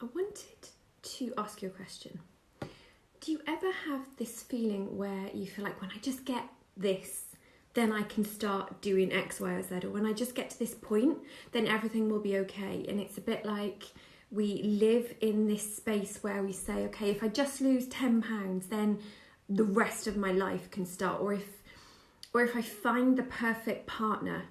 I wanted to ask you a question. Do you ever have this feeling where you feel like when I just get this, then I can start doing X, Y, or Z, or when I just get to this point, then everything will be okay? And it's a bit like we live in this space where we say, okay, if I just lose £10, then the rest of my life can start. Or if I find the perfect partner,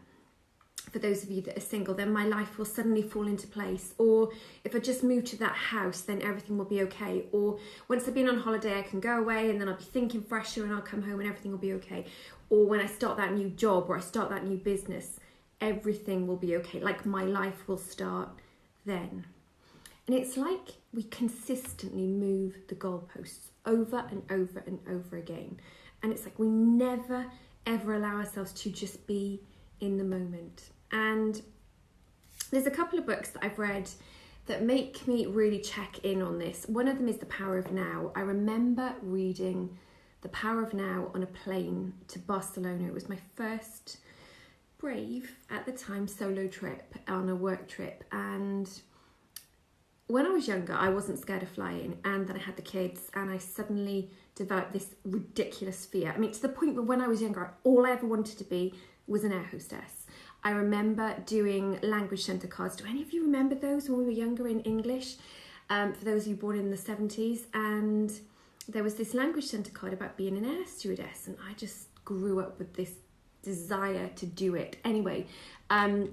for those of you that are single, then my life will suddenly fall into place. Or if I just move to that house, then everything will be okay. Or once I've been on holiday, I can go away and then I'll be thinking fresher and I'll come home and everything will be okay. Or when I start that new job or I start that new business, everything will be okay. Like my life will start then. And it's like we consistently move the goalposts over and over and over again. And it's like we never, ever allow ourselves to just be in the moment. And there's a couple of books that I've read that make me really check in on this. One of them is The Power of Now. I remember reading The Power of Now on a plane to Barcelona. It was my first brave, at the time, solo trip on a work trip. And when I was younger, I wasn't scared of flying, and then I had the kids and I suddenly developed this ridiculous fear. I mean, to the point where when I was younger, all I ever wanted to be was an air hostess. I remember doing language centre cards. Do any of you remember those when we were younger in English? For those of you born in the 70s. And there was this language centre card about being an air stewardess, and I just grew up with this desire to do it. Anyway,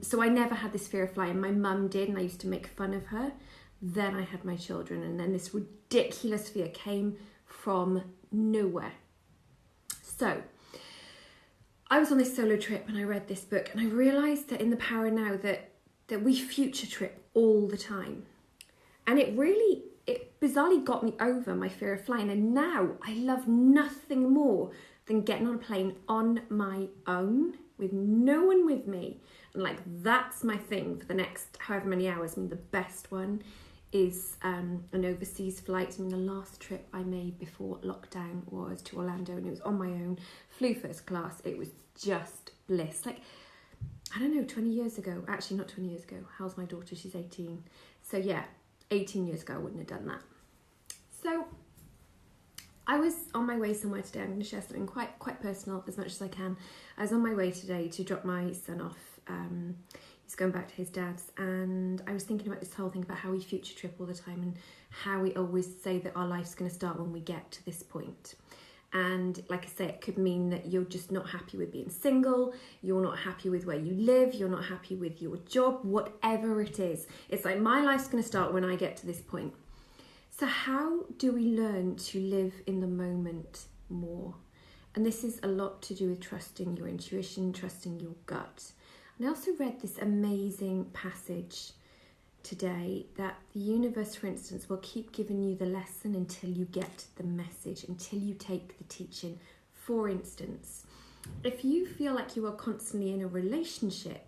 so I never had this fear of flying. My mum did, and I used to make fun of her. Then I had my children, and then this ridiculous fear came from nowhere. So I was on this solo trip and I read this book, and I realised that in The Power Now that we future trip all the time. And it bizarrely got me over my fear of flying. And now I love nothing more than getting on a plane on my own with no one with me. And like, that's my thing for the next however many hours. I mean, the best one is an overseas flight. I mean, the last trip I made before lockdown was to Orlando, and it was on my own, flew first class. It was just bliss. Like, I don't know, 20 years ago, actually not 20 years ago, how's my daughter? She's 18. So yeah, 18 years ago I wouldn't have done that. So I was on my way somewhere today. I'm going to share something quite personal as much as I can. I was on my way today to drop my son off. He's going back to his dad's, and I was thinking about this whole thing about how we future trip all the time and how we always say that our life's going to start when we get to this point. And like I say, it could mean that you're just not happy with being single, you're not happy with where you live, you're not happy with your job, whatever it is. It's like, my life's going to start when I get to this point. So how do we learn to live in the moment more? And this is a lot to do with trusting your intuition, trusting your gut. And I also read this amazing passage today that the universe, for instance, will keep giving you the lesson until you get the message, until you take the teaching. For instance, if you feel like you are constantly in a relationship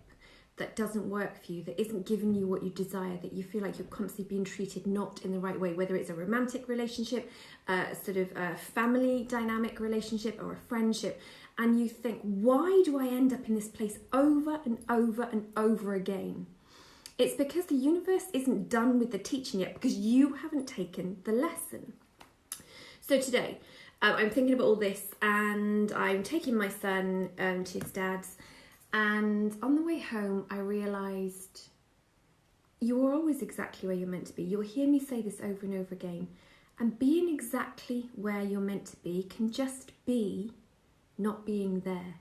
that doesn't work for you, that isn't giving you what you desire, that you feel like you're constantly being treated not in the right way, whether it's a romantic relationship, sort of a family dynamic relationship, or a friendship, and you think, why do I end up in this place over and over and over again? It's because the universe isn't done with the teaching yet, because you haven't taken the lesson. So today, I'm thinking about all this, and I'm taking my son to his dad's, and on the way home, I realised you are always exactly where you're meant to be. You'll hear me say this over and over again, and being exactly where you're meant to be can just be not being there.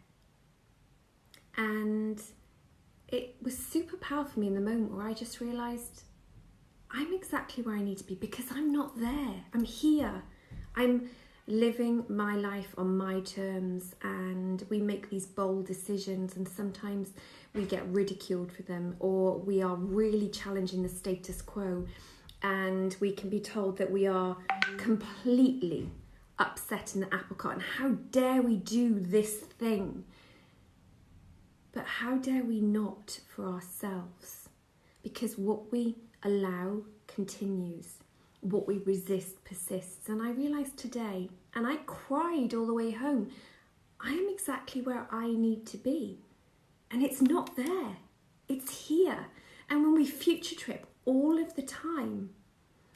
And it was super powerful for me in the moment where I just realised I'm exactly where I need to be because I'm not there. I'm here. I'm living my life on my terms, and we make these bold decisions, and sometimes we get ridiculed for them, or we are really challenging the status quo, and we can be told that we are completely upsetting the apple cart, and how dare we do this thing? But how dare we not for ourselves? Because what we allow continues. What we resist persists. And I realised today, and I cried all the way home, I am exactly where I need to be. And it's not there. It's here. And when we future trip all of the time,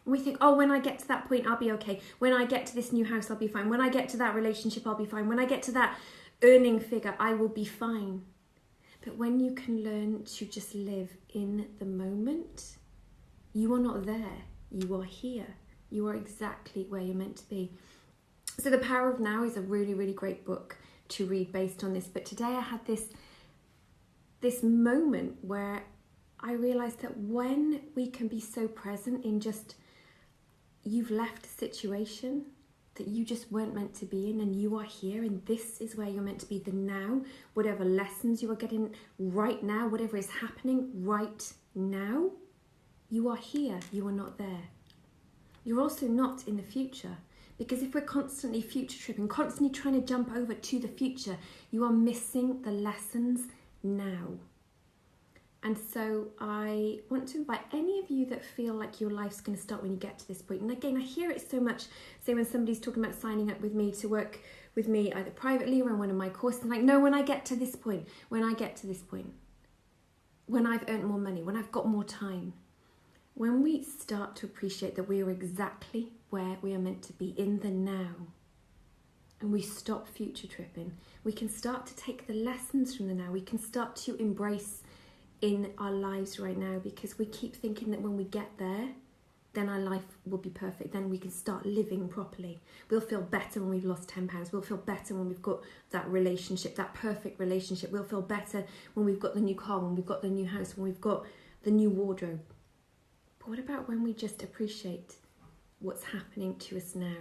We think, oh, when I get to that point, I'll be okay. When I get to this new house, I'll be fine. When I get to that relationship, I'll be fine. When I get to that earning figure, I will be fine. But when you can learn to just live in the moment, you are not there. You are here. You are exactly where you're meant to be. So The Power of Now is a really, really great book to read based on this. But today I had this moment where I realised that when we can be so present in just, you've left a situation that you just weren't meant to be in, and you are here, and this is where you're meant to be, the now, whatever lessons you are getting right now, whatever is happening right now, you are here, you are not there. You're also not in the future, because if we're constantly future tripping, constantly trying to jump over to the future, you are missing the lessons now. And so I want to invite any of you that feel like your life's going to start when you get to this point. And again, I hear it so much, say when somebody's talking about signing up with me to work with me either privately or in one of my courses, I'm like, no, when I get to this point, when I've earned more money, when I've got more time, when we start to appreciate that we are exactly where we are meant to be in the now, and we stop future tripping, we can start to take the lessons from the now, we can start to embrace in our lives right now, because we keep thinking that when we get there, then our life will be perfect, then we can start living properly. We'll feel better when we've lost 10 pounds, we'll feel better when we've got that relationship, that perfect relationship, we'll feel better when we've got the new car, when we've got the new house, when we've got the new wardrobe. But what about when we just appreciate what's happening to us now,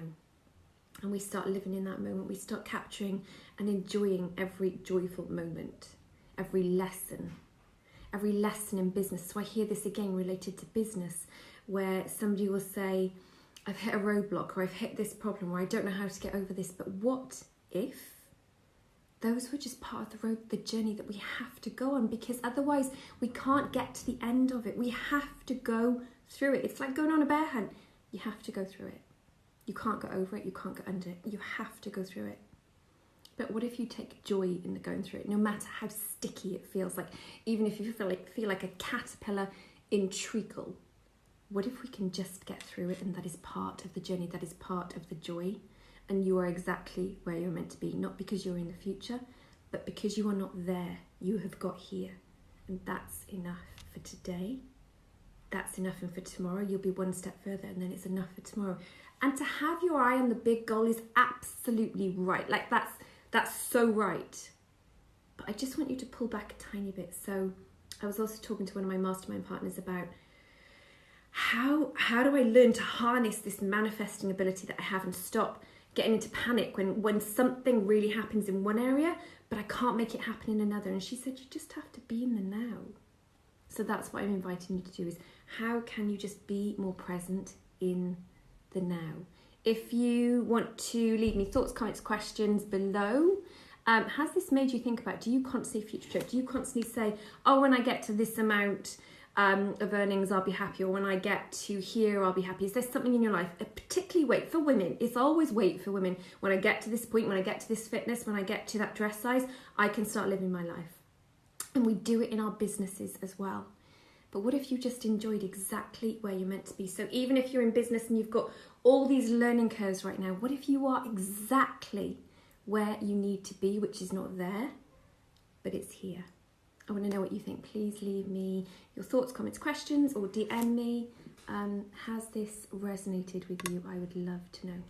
and we start living in that moment, we start capturing and enjoying every joyful moment, every lesson in business. So I hear this again related to business, where somebody will say, I've hit a roadblock, or I've hit this problem, or I don't know how to get over this. But what if those were just part of the road, the journey that we have to go on? Because otherwise we can't get to the end of it. We have to go through it. It's like going on a bear hunt. You have to go through it. You can't go over it, you can't go under it. You have to go through it. But what if you take joy in the going through it, no matter how sticky it feels? Like, even if you feel like a caterpillar in treacle, what if we can just get through it, and that is part of the journey, that is part of the joy, and you are exactly where you're meant to be, not because you're in the future, but because you are not there, you have got here. And that's enough for today. That's enough, and for tomorrow you'll be one step further, and then it's enough for tomorrow. And to have your eye on the big goal is absolutely right. Like, that's so right. But I just want you to pull back a tiny bit. So I was also talking to one of my mastermind partners about how do I learn to harness this manifesting ability that I have, and stop getting into panic when something really happens in one area, but I can't make it happen in another. And she said, you just have to be in the now. So that's what I'm inviting you to do, is how can you just be more present in the now? If you want to leave me thoughts, comments, questions below, has this made you think about, do you constantly future trip? Do you constantly say, oh, when I get to this amount of earnings, I'll be happy, or when I get to here, I'll be happy? Is there something in your life, particularly weight for women? It's always weight for women. When I get to this point, when I get to this fitness, when I get to that dress size, I can start living my life. And we do it in our businesses as well. But what if you just enjoyed exactly where you're meant to be? So even if you're in business and you've got all these learning curves right now, what if you are exactly where you need to be, which is not there, but it's here? I want to know what you think. Please leave me your thoughts, comments, questions, or DM me. Has this resonated with you? I would love to know.